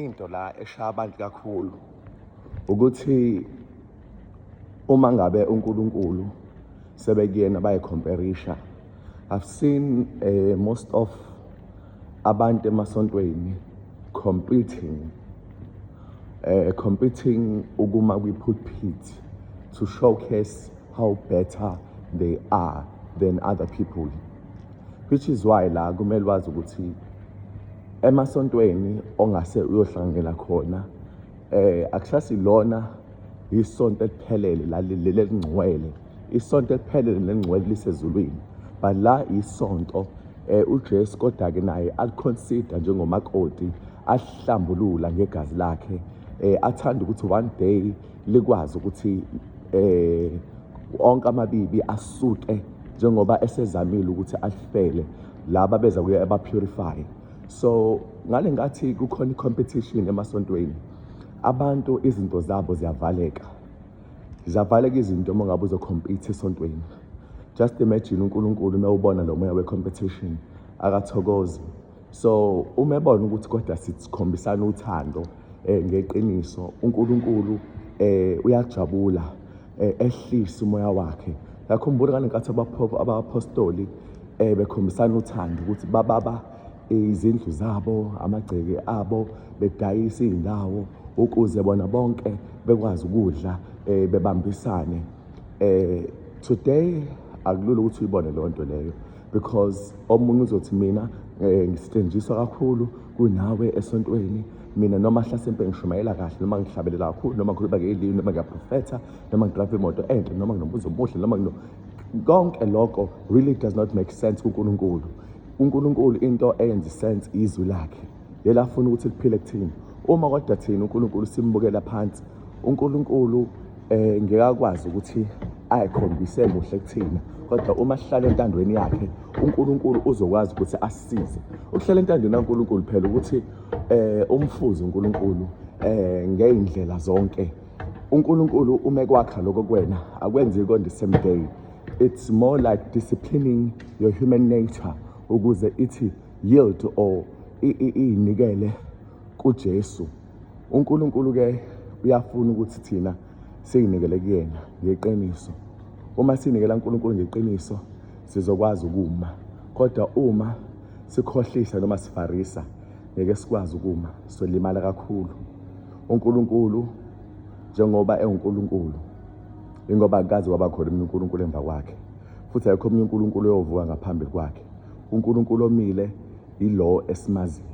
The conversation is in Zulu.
Into la eshaya abantu kakhulu ukuthi uma ngabe uNkulunkulu sebekuyena bayicomparisha. I've seen most of abantu emasontweni competing ukuma kwi-pulpit to showcase how better they are than other people, which is why la kumele wazi ukuthi emasontweni ongase uyohlanganyela khona akushasi lona isonto eliphelele la lelingcwele. Isonto eliphelele lengcwele lisezulwini, but la isonto uJesu kodwa-ke naye aliconsider njengomakoti, ahlambulula ngegazi lakhe, athanda ukuthi one day likwazi ukuthi onke amabibi asuke njengoba esezamile ukuthi alifele laba beza kuye aba-purify. So ngale ngathi kukhona i-competition emasontweni, abantu izinto zabo ziyavaleka izinto uma ngabe uzocompete esontweni. Just imagine uNkulunkulu uma ubona lo moya we-competition akathokozi. So uma ebona ukuthi kodwa sikhombisana uthando ngeqiniso, uNkulunkulu uyajabula, ehlisa umoya wakhe. Yakhumbula ngale nkathi aba-apostoli bekhombisana uthando ukuthi bababa izindlu zabo, amagceke abo, bedayisa iy'ndawo ukuze bona bonke bekwazi ukudla, bebambisane. Today akulula ukuthi uyibone leyo nto leyo, because omunye uzothi mina ngisetshenziswa kakhulu kunawe esontweni, mina noma hlasempe ngishumayela kahle, noma ngihlabelela kakhulu, noma ngikhuluma ngelimi, noma ngiyaprofetha, noma ngidrayiva imoto enhle, noma nginombuzo omuhle, noma konke lokho really does not make sense kuNkulunkulu. uNkulunkulu into eyenza sense izwi lakhe lela afuna ukuthi liphile kuthini. Uma kodwa thina uNkulunkulu simbukela phansi, uNkulunkulu ngeke akwazi ukuthi ayikhombise kuhle kuthina, kodwa uma sihlala entandweni yakhe uNkulunkulu uzokwazi ukuthi asisize. Ukuhlala entandweni kaNkulunkulu phela ukuthi umfuze uNkulunkulu ngey'ndlela zonke. uNkulunkulu uma ekwakha lokho kuwena akwenzeki on the same day. It's more like disciplining your human nature ukuze ithi yield or inikele kuJesu. uNkulunkulu-ke uyafuna ukuthi thina siyinikele kuyena ngeqiniso. Uma sinikela uNkulunkulu ngeqiniso sizokwazi ukuma, kodwa uma sikhohlisa noma sifarisa ngeke sikwazi ukuma, solimala kakhulu. uNkulunkulu njengoba uNkulunkulu, ingoba akazi wabakhona omunye uNkulunkulu emva kwakhe, futhi ayikho omunye uNkulunkulu oyovuka ngaphambi kwakhe. uNkulunkulu omile yilo esimaziyo.